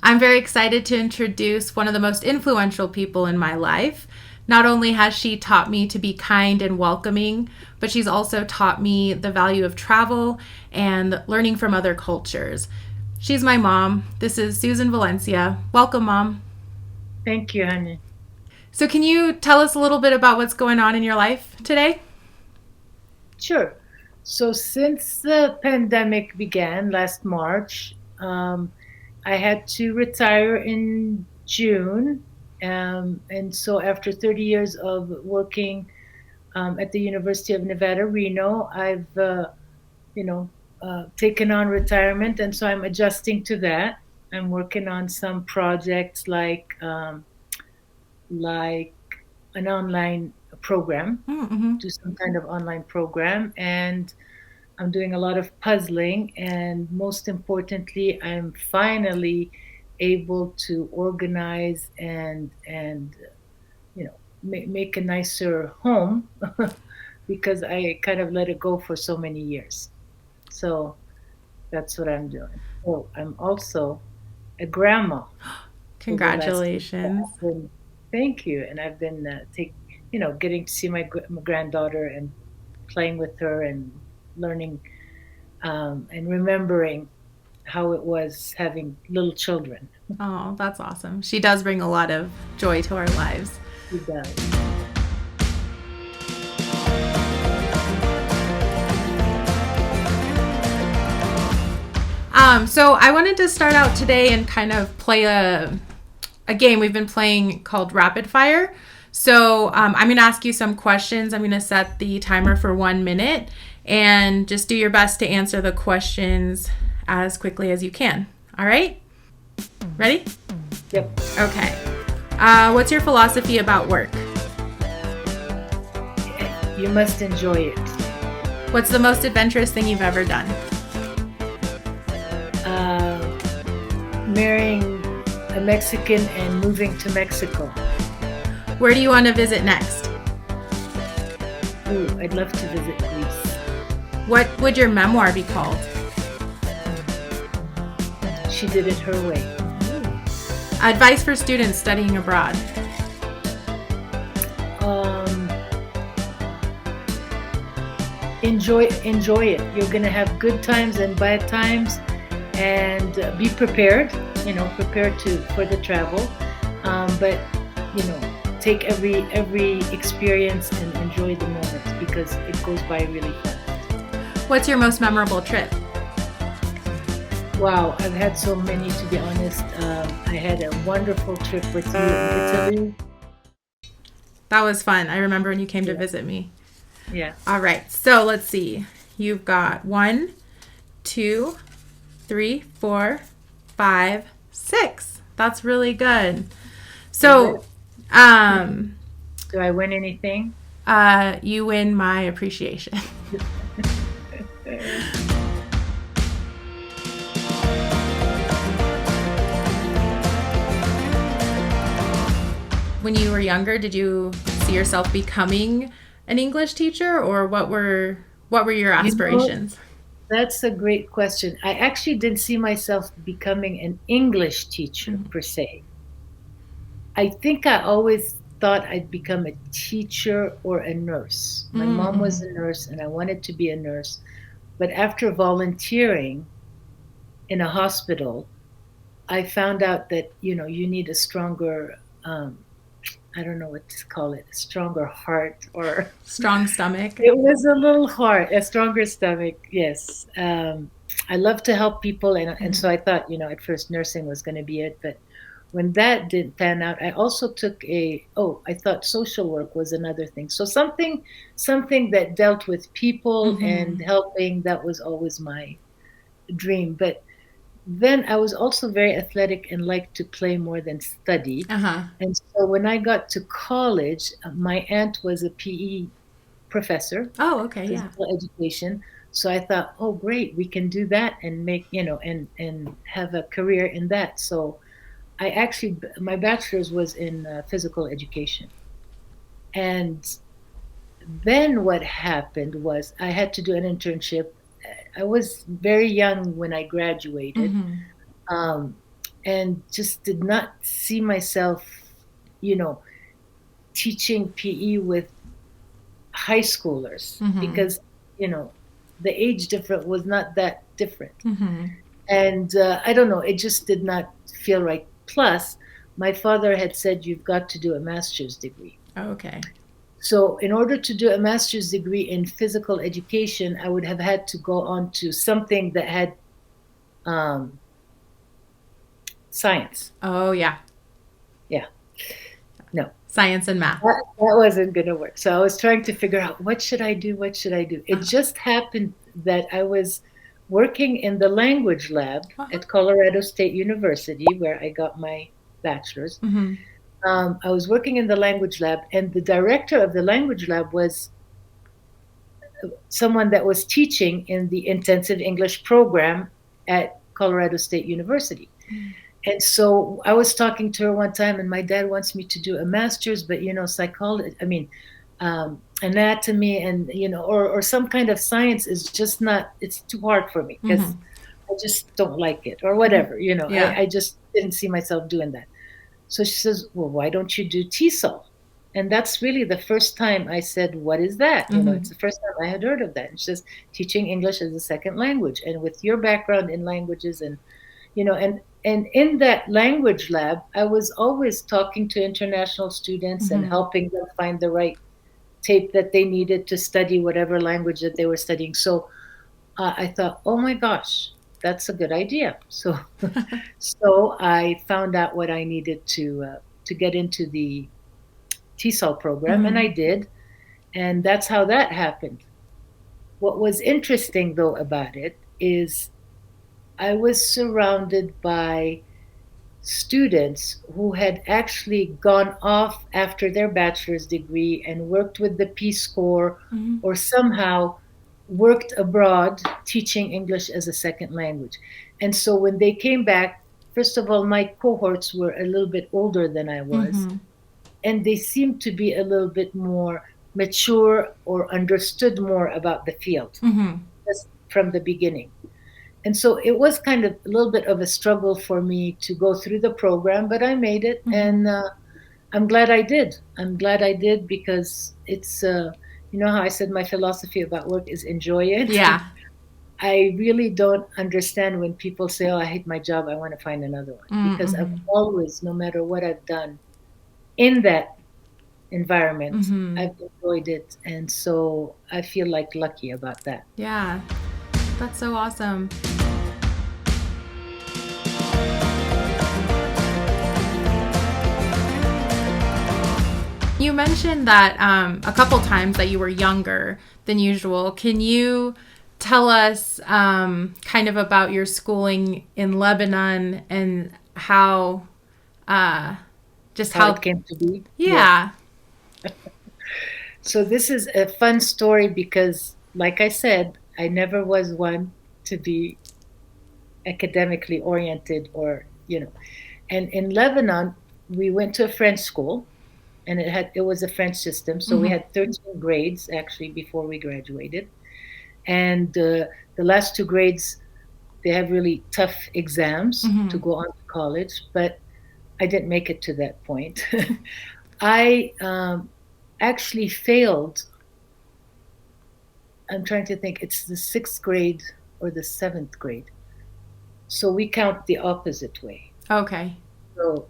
I'm very excited to introduce one of the most influential people in my life. Not only has she taught me to be kind and welcoming, but she's also taught me the value of travel and learning from other cultures. She's my mom. This is Susan Valencia. Welcome, Mom. Thank you, honey. So, can you tell us a little bit about what's going on in your life today? Sure. So, since the pandemic began last March, I had to retire in June. And so, after 30 years of working at the University of Nevada, Reno, I've taken on retirement. And so, I'm adjusting to that. I'm working on some projects like an online program, Mm-hmm. do some kind of online program, and I'm doing a lot of puzzling, and most importantly, I'm finally able to organize and make a nicer home because I kind of let it go for so many years. So that's what I'm doing. Oh, I'm also a grandma for the last year. Congratulations. Thank you, and I've been getting to see my granddaughter and playing with her and learning and remembering how it was having little children. Oh, that's awesome. She does bring a lot of joy to our lives. She does. So I wanted to start out today and kind of play a game we've been playing called Rapid Fire. So I'm going to ask you some questions. I'm going to set the timer for 1 minute and just do your best to answer the questions as quickly as you can. All right? Ready? Yep. Okay. What's your philosophy about work? You must enjoy it. What's the most adventurous thing you've ever done? Marrying a Mexican and moving to Mexico. Where do you want to visit next? Ooh, I'd love to visit Greece. What would your memoir be called? She did it her way. Advice for students studying abroad. Um, enjoy it. You're gonna have good times and bad times, and be prepared. Prepared for the travel, but take every experience and enjoy the moment because it goes by really fast. What's your most memorable trip? Wow, I've had so many, to be honest. I had a wonderful trip with you in Italy. That was fun. I remember when you came to Yeah, visit me. yeah. All right. So let's see. You've got 1, 2, 3, 4, 5, 6. That's really good. Is So, it? um, Do I win anything? you win my appreciation. When you were younger, did you see yourself becoming an English teacher, or what were your You know, aspirations? that's a great question. I actually didn't see myself becoming an English teacher Mhm. per se. I think I always thought I'd become a teacher or a nurse. My mom was Mm-hmm. a nurse and I wanted to be a nurse. But after volunteering in a hospital, I found out that, you need a stronger, I don't know what to call it, a stronger heart or Strong stomach. it was a little hard, a stronger stomach. Yes. I love to help people. And Mhm. so I thought, at first nursing was going to be it. But when that didn't pan out, I also took I thought social work was another thing. So something that dealt with people and Mhm. helping, that was always my dream. But then I was also very athletic and liked to play more than study. Uh huh. And so when I got to college, my aunt was a PE professor, Oh, okay. Yeah. physical education. So I thought, oh, great, we can do that and make, and have a career in that. So my bachelor's was in physical education. And then what happened was I had to do an internship. I was very young when I graduated. Mhm. Um, and just did not see myself, you know, teaching PE with high schoolers Mm-hmm. because, you know, the age difference was not that different. Mm-hmm. And I don't know, it just did not feel right. Plus, my father had said, you've got to do a master's degree. Okay. So, in order to do a master's degree in physical education, I would have had to go on to something that had um, science. Oh, yeah. Yeah, no, Science and math. that wasn't going to work. So, I was trying to figure out what should I do? What should I do? It just happened that I was working in the language lab Uh-huh. at Colorado State University, where I got my bachelor's. Mm-hmm. I was working in the language lab, and the director of the language lab was someone that was teaching in the intensive English program at Colorado State University. And so I was talking to her one time, and my dad wants me to do a master's, but psychology, anatomy, and or some kind of science is just not. It's too hard for me Mm-hmm. because I just don't like it, or whatever. Yeah. I just didn't see myself doing that. So she says, well, why don't you do TESOL? And that's really the first time I said, what is that? Mm-hmm. It's the first time I had heard of that. And she says, teaching English as a second language. And with your background in languages and in that language lab, I was always talking to international students and Mm-hmm. helping them find the right tape that they needed to study whatever language that they were studying. So I thought, oh my gosh, that's a good idea. So, so I found out what I needed to get into the TESOL program, and Mm-hmm. I did, and that's how that happened. What was interesting though about it is I was surrounded by students who had actually gone off after their bachelor's degree and worked with the Peace Corps Mm-hmm. or somehow worked abroad teaching English as a second language. And so when they came back, first of all, my cohorts were a little bit older than I was, Mm-hmm. and they seemed to be a little bit more mature or understood more about the field Mm-hmm. just from the beginning. And so it was kind of a little bit of a struggle for me to go through the program, but I made it, Mm-hmm. and I'm glad I did. I'm glad I did because it's, how I said my philosophy about work is enjoy it. Yeah. I really don't understand when people say, oh, I hate my job, I want to find another one. Because I've Mm-hmm. always, no matter what I've done in that environment, Mm-hmm. I've enjoyed it. And so I feel like lucky about that. Yeah. That's so awesome. You mentioned that a couple times that you were younger than usual. Can you tell us kind of about your schooling in Lebanon and how, just How how, it came to be. Yeah. yeah. So this is a fun story because, like I said, I never was one to be academically oriented and in Lebanon, we went to a French school, and it was a French system. So we Mm-hmm. had 13 grades actually before we graduated. And the last two grades, they have really tough exams Mm-hmm. to go on to college, but I didn't make it to that point. I actually failed. I'm trying to think, it's the sixth grade or the seventh grade. So we count the opposite way. Okay. So,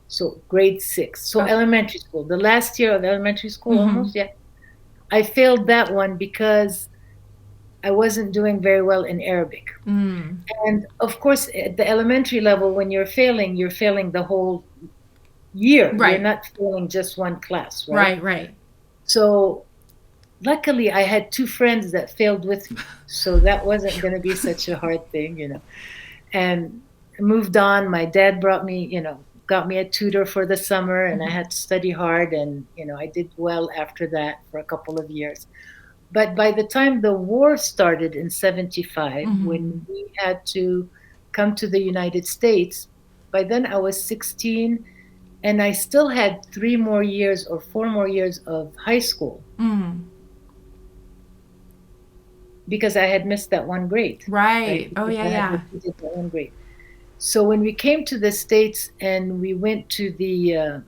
so grade six. So Oh. elementary school, the last year of elementary school Mm-hmm. almost, yeah. I failed that one because I wasn't doing very well in Arabic. Mm. And of course, at the elementary level, when you're failing the whole year. You're Right. not failing just one class, right? Right. Right. So luckily, I had two friends that failed with me. So that wasn't going to be such a hard thing. And I moved on. My dad got me a tutor for the summer, and I Mm-hmm. had to study hard. And, I did well after that for a couple of years. But by the time the war started in 75, Mm-hmm. when we had to come to the United States, by then I was 16, and I still had 3 more years or 4 more years of high school. Mm. because I had missed that one grade, right? Right. Oh, Because yeah, I had yeah. repeated that one grade. So when we came to the States and we went to the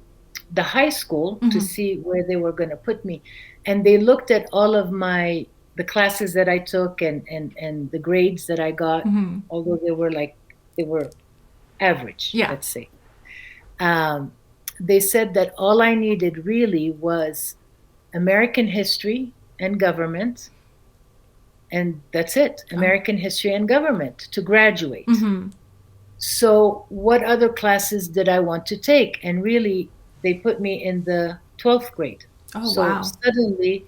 high school to Mm-hmm. see where they were going to put me, and they looked at all of the classes that I took and the grades that I got, Mm-hmm. although they were average, Yeah. let's say. Um, they said that all I needed really was American history and government, and that's it, Oh. American history and government to graduate. Mm-hmm. So, what other classes did I want to take? And really, they put me in the 12th grade. Oh, So, wow. suddenly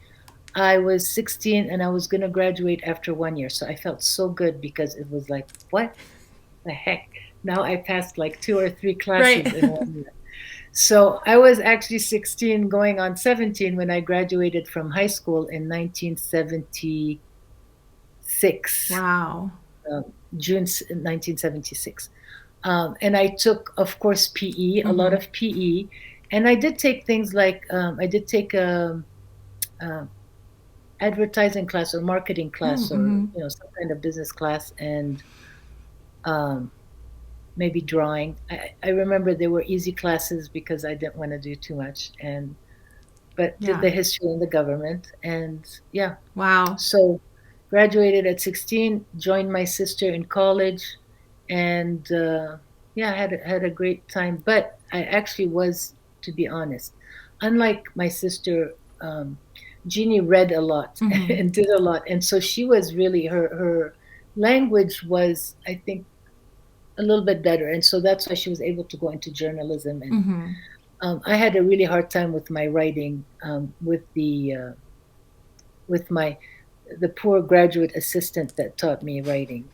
I was 16 and I was going to graduate after 1 year. So, I felt so good because it was like, what the heck? Now I passed like two or three Right. classes in 1 year. So, I was actually 16 going on 17 when I graduated from high school in 1976, Wow. um, June 1976. And I took, of course, PE, a lot Mm-hmm. of PE, and I did take things like I did take a advertising class or marketing class or Mm-hmm. some kind of business class and um, maybe drawing. I remember there were easy classes because I didn't want to do too much, and but did Yeah. the history and the government, and yeah, Wow. so graduated at 16, joined my sister in college, and yeah, had a great time. But I actually was, to be honest, unlike my sister, um, Jeannie read a lot Mm-hmm. and did a lot, and so she was really her language was, I think, a little bit better, and so that's why she was able to go into journalism. And Mm-hmm. I had a really hard time with my writing, with my the poor graduate assistant that taught me writing.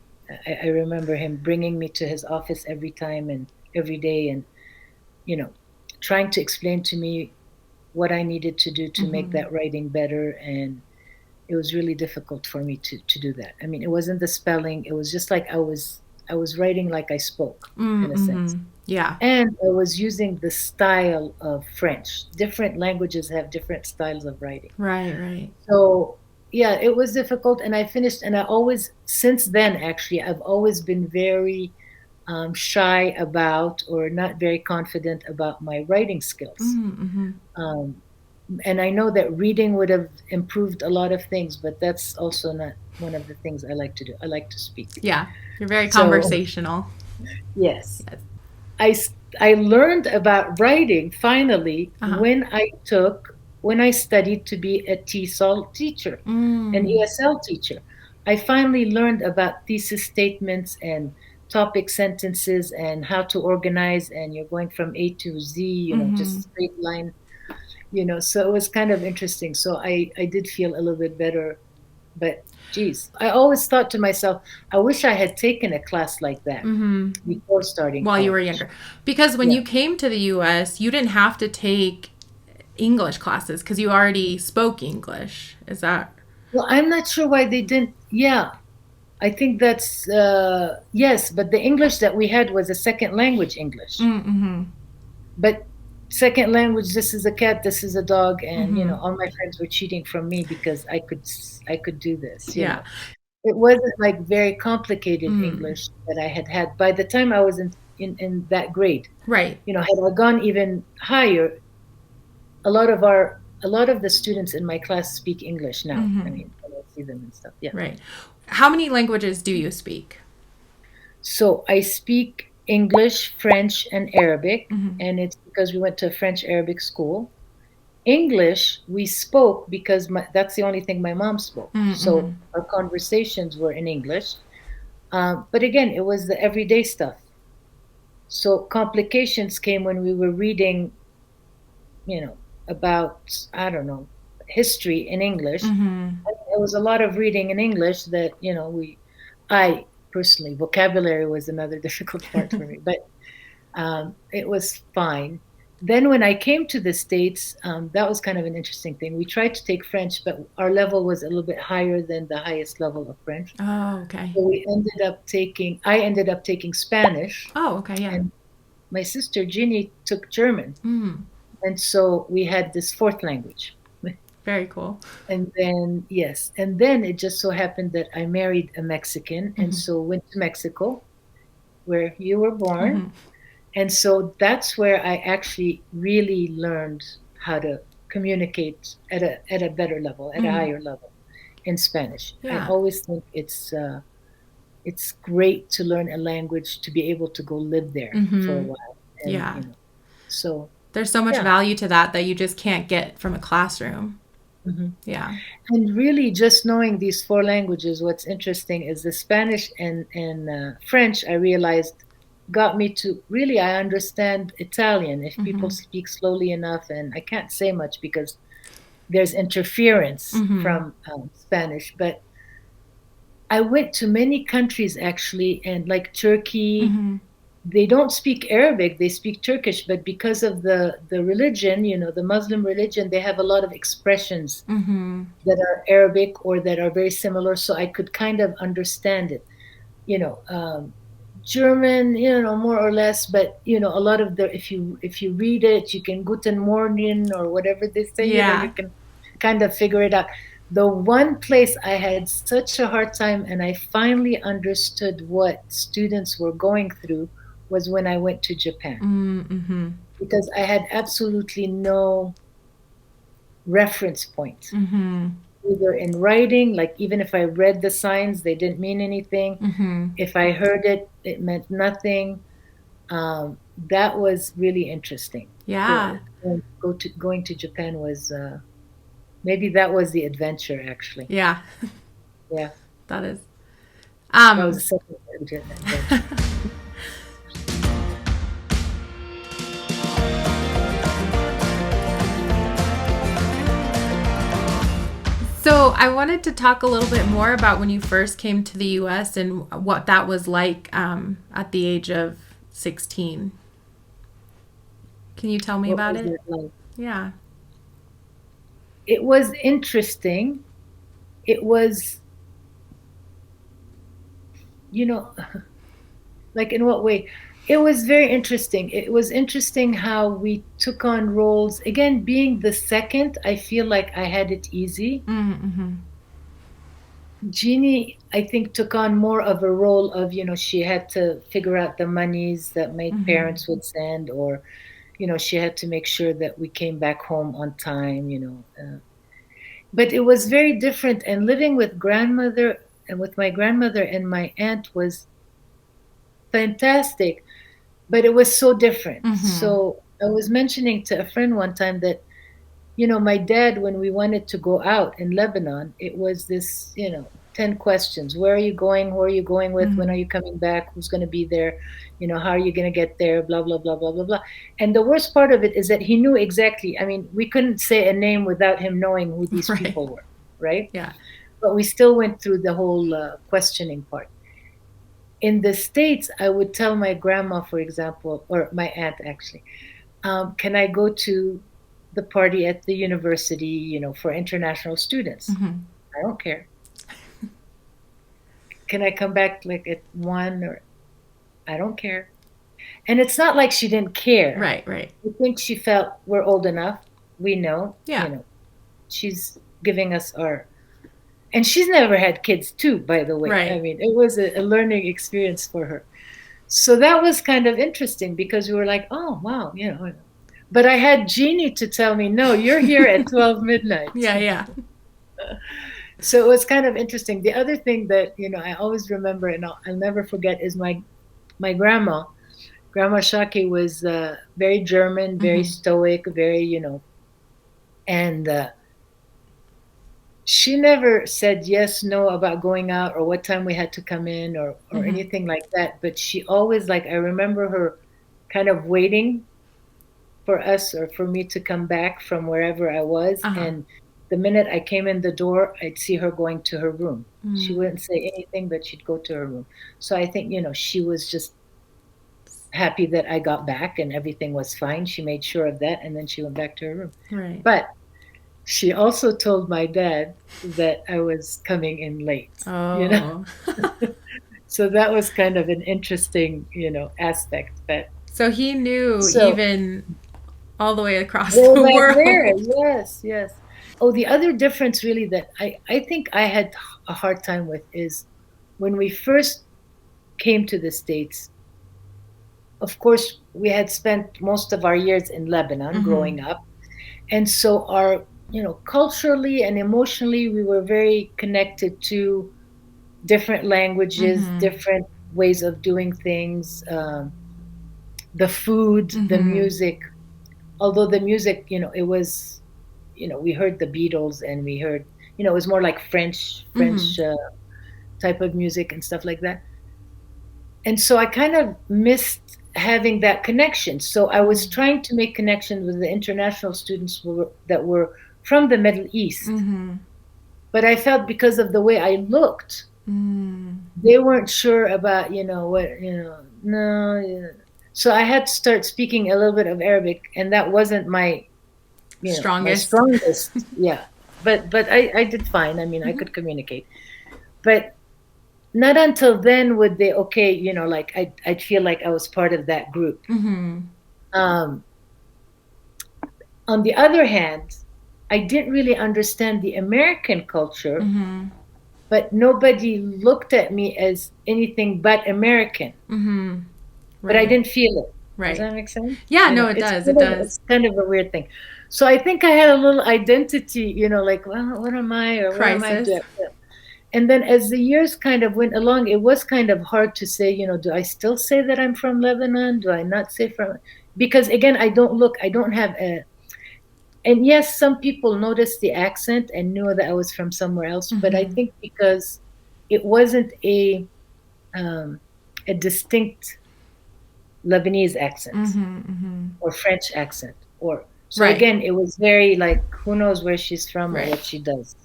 I remember him bringing me to his office every time and every day, and you know, trying to explain to me what I needed to do to make Mm-hmm. that writing better. And it was really difficult for me to do that. I mean, it wasn't the spelling; it was just like I was writing like I spoke, in a sense. Mm-hmm. Yeah. And I was using the style of French. Different languages have different styles of writing. Right, right. So yeah, it was difficult, and I finished. And I always, since then, actually, I've always been very shy about or not very confident about my writing skills. Mm-hmm. Um, and I know that reading would have improved a lot of things, but that's also not one of the things I like to do. I like to speak. Yeah. You're very So conversational. yes, Yes. I I learned about writing finally Uh-huh. when I studied to be a TESOL teacher, an Mm. ESL teacher. I finally learned about thesis statements and topic sentences and how to organize, and you're going from A to Z, Mm-hmm. just straight line, so it was kind of interesting. So I did feel a little bit better, but geez, I always thought to myself, I wish I had taken a class like that Mm-hmm. before starting While you were college. younger. Because when Yeah. you came to the US, you didn't have to take English classes because you already spoke English. Is that? Well, I'm not sure why they didn't. Yeah, I think that's yes, but the English that we had was a second language English. Mm-hmm. But second language, this is a cat, this is a dog, and Mm-hmm. all my friends were cheating from me because I could do this. Yeah. It wasn't like very complicated Mm. English that I had. By the time I was in that grade, Right. had I gone even higher, a lot of the students in my class speak English now. I Mm-hmm. mean, when I see them and stuff. Yeah. Right. How many languages do you speak? So I speak English, French, and Arabic, Mm-hmm. and it's because we went to a French Arabic school. English we spoke because that's the only thing my mom spoke. Mm-hmm. So our conversations were in English. But again, it was the everyday stuff. So complications came when we were reading, you know, about, I don't know, history in English. Mm-hmm. There was a lot of reading in English that, I personally, vocabulary was another difficult part for me, but it was fine. Then when I came to the States, that was kind of an interesting thing. We tried to take French, but our level was a little bit higher than the highest level of French. Oh, okay. So I ended up taking Spanish, Oh, okay. Yeah. and my sister Ginny took German. Mm. And so we had this fourth language. Very cool. And then, yes, and then it just so happened that I married a Mexican, and Mm-hmm. so went to Mexico, where you were born. Mm-hmm. And so that's where I actually really learned how to communicate at a better level, at a Mm-hmm. higher level in Spanish. I Yeah. always think it's great to learn a language to be able to go live there for a Mm-hmm. while, and Yeah. so There's so much yeah. value to that that you just can't get from a classroom. Hmm. Yeah. And really, just knowing these four languages, what's interesting is the Spanish and French. I realized got me to really. I understand Italian if people Mm-hmm. speak slowly enough, and I can't say much because there's interference Mm-hmm. from Spanish. But I went to many countries actually, and like Turkey, Mm-hmm. they don't speak Arabic, they speak Turkish, but because of the religion, the Muslim religion, they have a lot of expressions Mm-hmm. that are Arabic or that are very similar, so I could kind of understand it. You know, German, more or less, but a lot of the if you read it, you can Guten Morgen or whatever they say. You Yeah. can kind of figure it out. The one place I had such a hard time, and I finally understood what students were going through, was when I went to Japan, Mm-hmm. because I had absolutely no reference point, Mm-hmm. either in writing, like even if I read the signs, they didn't mean anything. Mm-hmm. If I heard it, it meant nothing. That was really interesting. Yeah. Going to Japan was maybe that was the adventure actually. Yeah. Yeah, That is. that was Um, the second adventure. so I wanted to talk a little bit more about when you first came to the U.S. and what that was like at the age of 16. Can you tell me What about was it? it like? Yeah. It was interesting. It was, you know, like in what way? It was very interesting. It was interesting how we took on roles. Again, being the second, I feel like I had it easy. Mm-hmm. Jeannie, I think, took on more of a role of, she had to figure out the monies that my Mm-hmm. parents would send, or, she had to make sure that we came back home on time. But it was very different. And living with grandmother and with my grandmother and my aunt was fantastic, but it was so different. Mm-hmm. So I was mentioning to a friend one time that, my dad, when we wanted to go out in Lebanon, it was this, 10 questions. Where are you going? Who are you going with? When are Mm-hmm. you coming back? Who's going to be there? How are you going to get there? Blah, blah, blah, blah, blah, blah. And the worst part of it is that he knew exactly. I mean, we couldn't say a name without him knowing who these Right. people were, right? Yeah. But we still went through the whole questioning part. In the States, I would tell my grandma, for example, or my aunt actually, can I go to the party at the university, for international students? Mm-hmm. I don't care. Can I come back like at 1 or I don't care. And it's not like she didn't care. Right. Right. I think she felt we're old enough. We know, Yeah. she's giving us and she's never had kids too, by the way. I Right. mean, it was a learning experience for her. So that was kind of interesting because we were like, oh, wow, But I had Jeannie to tell me, no, you're here at 12 midnight. Yeah. Yeah. So it was kind of interesting. The other thing that, I always remember and I'll never forget is my grandma. Grandma Shaki was very German, very Mm-hmm. stoic, very, and she never said yes, no about going out or what time we had to come in or Mm-hmm. anything like that. But she always, like, I remember her kind of waiting for us or for me to come back from wherever I was. Uh-huh. And the minute I came in the door, I'd see her going to her room. She Mm. wouldn't say anything, but she'd go to her room. So I think, she was just happy that I got back and everything was fine. She made sure of that. And then she went back to her room. Right. But she also told my dad that I was coming in late. Oh. So that was kind of an interesting, aspect. But So he knew so even all the way across way the back there, world. yes, yes. Oh, the other difference really that I think I had a hard time with is when we first came to the States. Of course, we had spent most of our years in Lebanon Mm-hmm. growing up. And so our, culturally and emotionally, we were very connected to different languages, Mm-hmm. different ways of doing things, the food, the Mm-hmm. music. Although the music, it was, we heard the Beatles and we heard, it was more like Mm-hmm. French type of music and stuff like that. And so I kind of missed having that connection. So I was trying to make connections with the international students that were from the Middle East. Mm-hmm. But I felt because of the way I looked, Mm. they weren't sure about, what, no. Yeah. So I had to start speaking a little bit of Arabic, and that wasn't my Strongest. strongest. Yeah. But I did fine. I mean, I Mm-hmm. could communicate. But not until then would they, okay, like I'd feel like I was part of that group. Mm-hmm. Um, on the other hand, I didn't really understand the American culture, Mm-hmm. but nobody looked at me as anything but American. Mm-hmm. But I Right. didn't feel it. Does Right. that make sense? Yeah, no, it does. It does. It's kind of a weird thing. So I think I had a little identity, like, well, what am I, or what am I Crisis. doing? And then as the years kind of went along, it was kind of hard to say, do I still say that I'm from Lebanon? Do I not say from? Because again, I don't have a, and yes, some people noticed the accent and knew that I was from somewhere else, but I Mm-hmm. think because it wasn't um, a distinct Lebanese accent Mm-hmm. Mm-hmm. or French accent, or so Right. again, it was very like who knows where she's from or Right. what she does.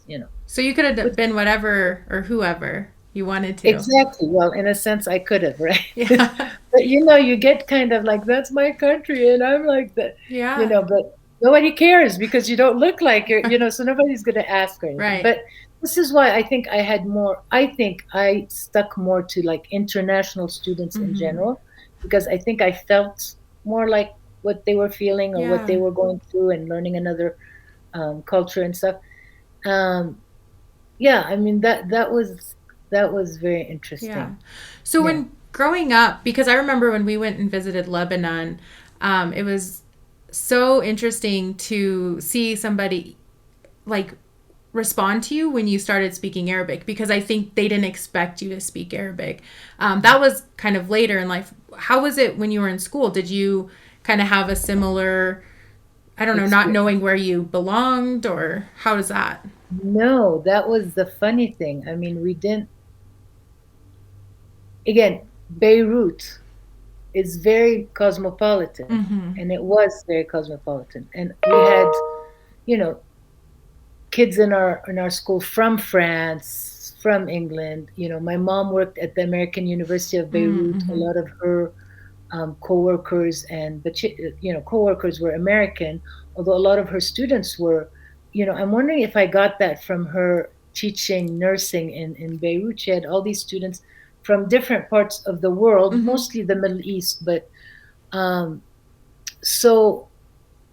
So you could have But been whatever or whoever you wanted to. exactly, well, in a sense, I could have, right? Yeah. But you get kind of like that's my country, and I'm like that, Yeah. But nobody cares because you don't look like you're. So nobody's going to ask or anything. Right. But this is why I think I had more. I think I stuck more to like international students in Mm-hmm. general because I think I felt more like what they were feeling or what they Yeah. were going through and learning another culture and stuff. Um, yeah, I mean that was very Yeah. interesting. So Yeah. when growing up, because I remember when we went and visited Lebanon, it was so interesting to see somebody like respond to you when you started speaking Arabic because I think they didn't expect you to speak Arabic. That was kind of later in life. How was it when you were in school? Did you kind of have a similar, I don't know, not Experience. knowing where you belonged or how does that? No, that was the funny thing. I mean, we didn't, again, Beirut is very cosmopolitan, Mm-hmm. and it was very cosmopolitan. And we had, you know, kids in our school from France, from England. My mom worked at the American University of Beirut. A Mm-hmm. lot of her coworkers coworkers were American, although a lot of her students were. I'm wondering if I got that from her teaching nursing in Beirut. She had all these students from different parts of the world, Mm-hmm. mostly the Middle East, but um, so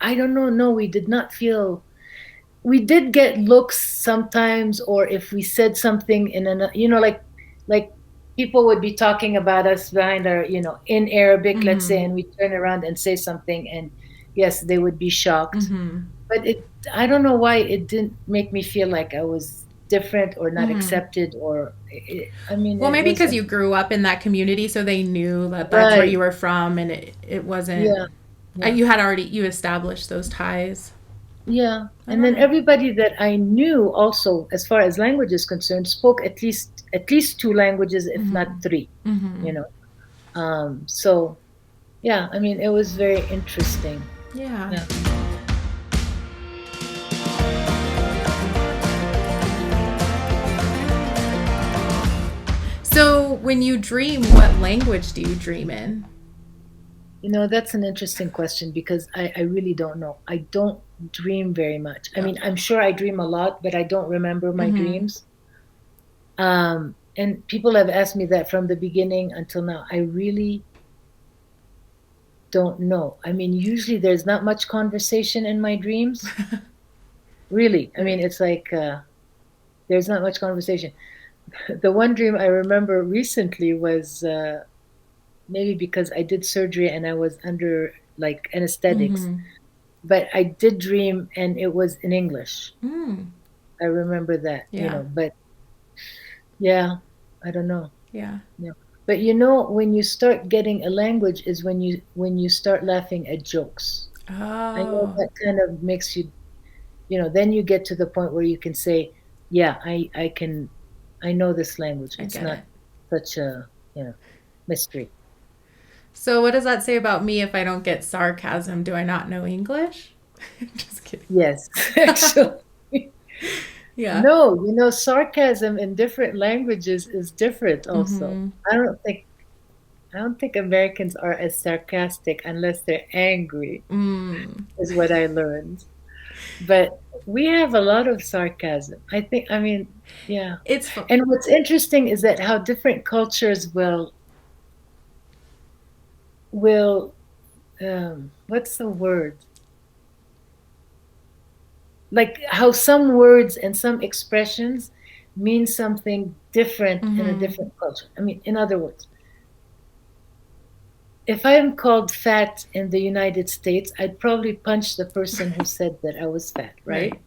I don't know. No, we did not feel. We did get looks sometimes, or if we said something in an, like people would be talking about us behind our, in Arabic, let's say, Mm-hmm. and we turn around and say something, and yes, they would be shocked. Mm-hmm. But I don't know why it didn't make me feel like I was different or not Mm-hmm. accepted, or I mean, Well, it maybe because wasn't you grew up in that community, so they knew that that's where right. you were from, and it wasn't. Yeah, yeah. You had already you established those ties. Yeah. I And don't then know. everybody that I knew also, as far as language is concerned, spoke at least two languages, if not Mm-hmm. three, Mm-hmm. you know. So yeah, I mean it was very interesting. Yeah. Yeah. So when you dream, what language do you dream in? That's an interesting question because I really don't know. I don't dream very much. I mean, Okay. I'm sure I dream a lot, but I don't remember my Mm-hmm. dreams. And people have asked me that from the beginning until now. I really don't know. I mean, usually there's not much conversation in my dreams. Really. I mean, Right. it's like there's not much conversation. The one dream I remember recently was maybe because I did surgery and I was under like anesthetics, Mm-hmm. but I did dream and it was in English. Mm. I remember that, Yeah. but yeah, I don't know. Yeah. Yeah. But when you start getting a language is when you start laughing at jokes. I know Oh, that kind of makes you, then you get to the point where you can say, yeah, I know this language. I It's get not it. such a, mystery. So, what does that say about me if I don't get sarcasm? Do I not know English? Just kidding. Yes, actually. Yeah. No, sarcasm in different languages is different also. Mm-hmm. I don't think Americans are as sarcastic unless they're angry, Mm. is what I learned. But we have a lot of sarcasm. I mean, yeah. It's fu- And what's interesting is that how different cultures will what's the word? Like how some words and some expressions mean something different in a mm-hmm. different culture. I mean, in other words, if I'm called fat in the United States, I'd probably punch the person who said that I was fat, right? Right.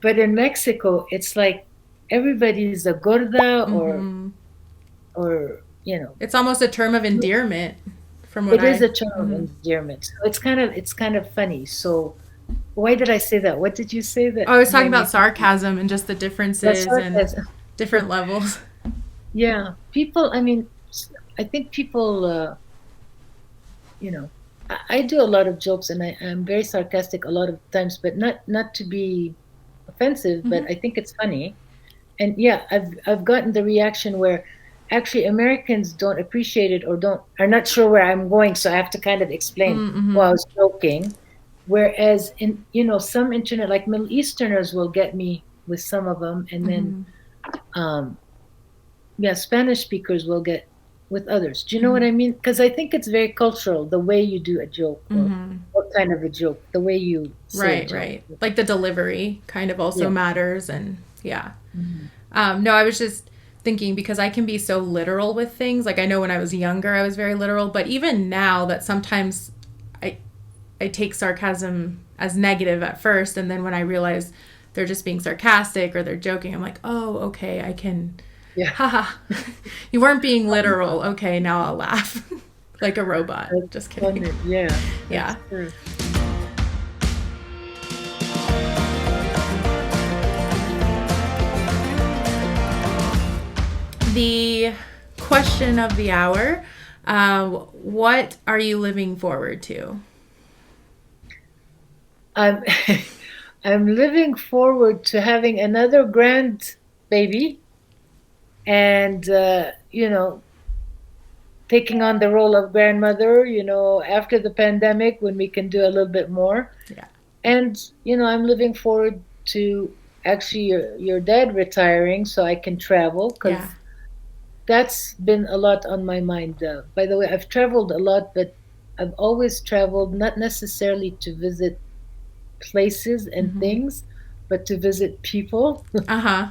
But in Mexico, it's like everybody's a gorda Mm-hmm. or It's almost a term of endearment, from what it is I. a term of Mhm. endearment. So it's kind of funny. So why did I say that? What did you say I that was talking made me about think sarcasm and just the that's differences and sarcasm? different levels. Yeah, people. I mean, I think people. You know, I do a lot of jokes and I'm very sarcastic a lot of times, but not to be offensive, but Mm-hmm. I think it's funny. And yeah, I've gotten the reaction where actually Americans don't appreciate it or don't are not sure where I'm going, so I have to kind of explain. Well, I Mm-hmm. was joking. Whereas in some internet, like Middle Easterners will get me with some of them, and then Mm-hmm. um, yeah, Spanish speakers will get with others. Do you know what Mm-hmm. I mean? Because I think it's very cultural, the way you do a joke or Mm-hmm. what kind of a joke, the way you say a Right, joke. right. Like the delivery kind of also Yeah. matters, and yeah. Mhm. No, I was just thinking because I can be so literal with things. Like I know when I was younger, I was very literal, but even now that sometimes I I take sarcasm as negative at first, and then when I realize they're just being sarcastic or they're joking, I'm like, oh, okay, I can. Yeah. Haha, you weren't being literal. Okay, now I'll laugh like a robot. That's Just kidding. funny. Yeah, that's Yeah. true. The question of the hour, what are you living forward to? I'm I'm looking forward to having another grandbaby and taking on the role of grandmother, after the pandemic when we can do a little bit more. Yeah. And I'm looking forward to actually your dad retiring so I can travel Yeah. because that's been a lot on my mind. By the way, I've traveled a lot, but I've always traveled not necessarily to visit places and Mm-hmm. things, but to visit people. Uh huh.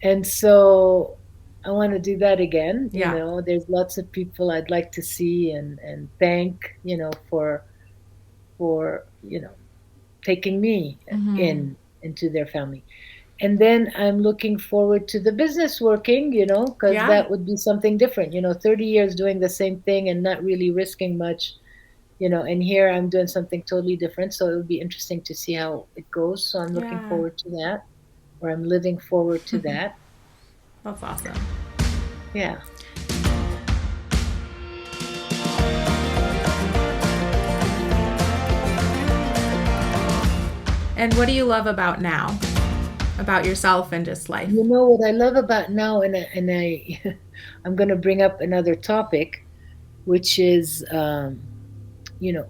And so I want to do that again. Yeah. There's lots of people I'd like to see and thank, for taking me Mm-hmm. into their family. And then I'm looking forward to the business working, because Yeah. that would be something different. 30 years doing the same thing and not really risking much, and here I'm doing something totally different. So it would be interesting to see how it goes. So I'm looking Yeah. forward to that, or I'm living forward to that. That's awesome. Yeah. And what do you love about now? About yourself and just life? You know what I love about now, and I'm going to bring up another topic, which is, you know,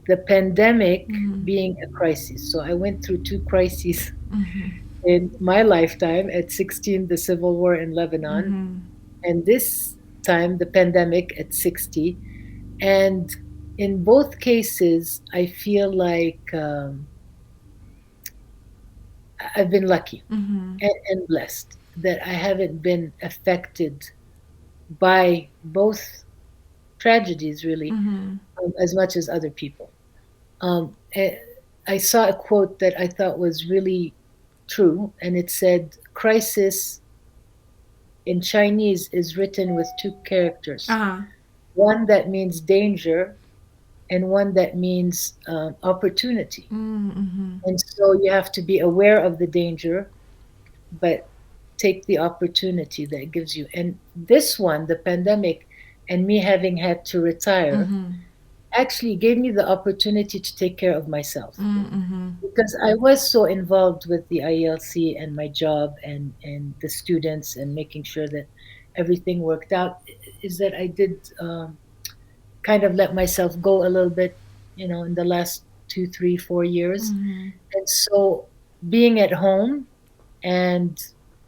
the pandemic Mm-hmm. being a crisis. So I went through two crises Mm-hmm. in my lifetime. At 16, the civil war in Lebanon, Mm-hmm. and this time, the pandemic at 60. And in both cases, I feel like I've been lucky Mm-hmm. and blessed that I haven't been affected by both tragedies, really, Mm-hmm. as much as other people. Eh, I saw a quote that I thought was really true, and it said, "Crisis in Chinese is written with two characters, Uh-huh. one that means danger and one that means opportunity." Mm-hmm. And so you have to be aware of the danger, but take the opportunity that gives you. And this one, the pandemic, and me having had to retire, Mm-hmm. actually gave me the opportunity to take care of myself Mm-hmm. because I was so involved with the IELC and my job and the students and making sure that everything worked out. Is that I did kind of let myself go a little bit, in the last 2, 3, 4 years. Mm-hmm. And so being at home and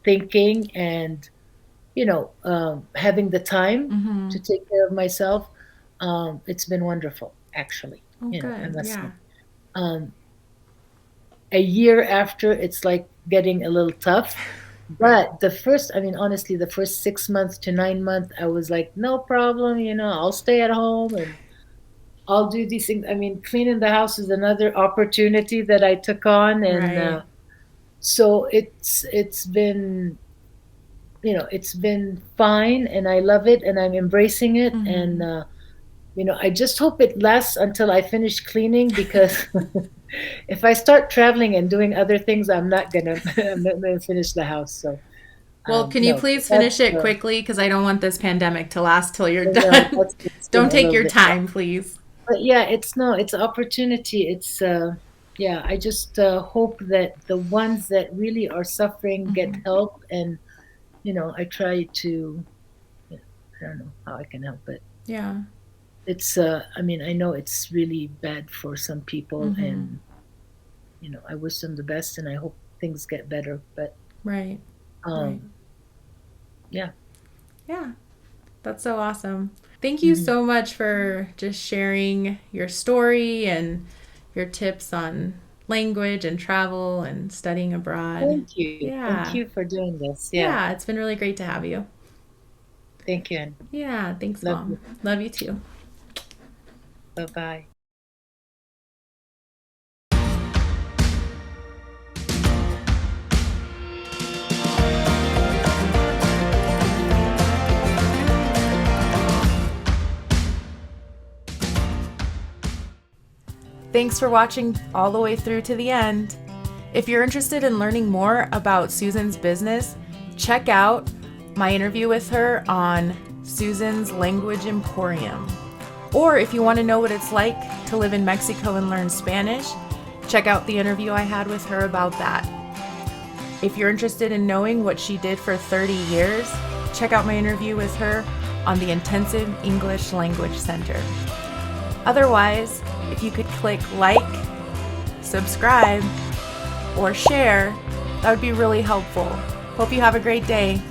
thinking and having the time Mm-hmm. to take care of myself, it's been wonderful, actually. Oh, I good. must say. Yeah. Um, a year after, it's like getting a little tough. Right. But I mean, honestly, the first 6 months to 9 months, I was like, no problem, I'll stay at home and I'll do these things. I mean, cleaning the house is another opportunity that I took on, and Right. so it's been fine, and I love it, and I'm embracing it, and Mm-hmm. I just hope it lasts until I finish cleaning because if I start traveling and doing other things, I'm not gonna finish the house. So Well, can you no, please finish that's it quickly? Because I don't want this pandemic to last till you're no, done. that's it's been Don't a take little your bit. time, please. But yeah, it's opportunity. It's yeah. I just hope that the ones that really are suffering get Mm-hmm. help, and I try to. I don't know how I can help, but Yeah. it's. I mean, I know it's really bad for some people, Mm-hmm. and I wish them the best, and I hope things get better. But Right. Right. um, yeah. Yeah. That's so awesome. Thank you Mhm. so much for just sharing your story and your tips on language and travel and studying abroad. Thank you. Thank Yeah. you for doing this. Yeah. Yeah, it's been really great to have you. Thank you, and Yeah, thanks, love you. Mom. Love you too. Bye bye. Thanks for watching all the way through to the end. If you're interested in learning more about Susan's business, check out my interview with her on Susan's Language Emporium. Or if you want to know what it's like to live in Mexico and learn Spanish, check out the interview I had with her about that. If you're interested in knowing what she did for 30 years, check out my interview with her on the Intensive English Language Center. Otherwise, if you could click like, subscribe, or share, that would be really helpful. Hope you have a great day.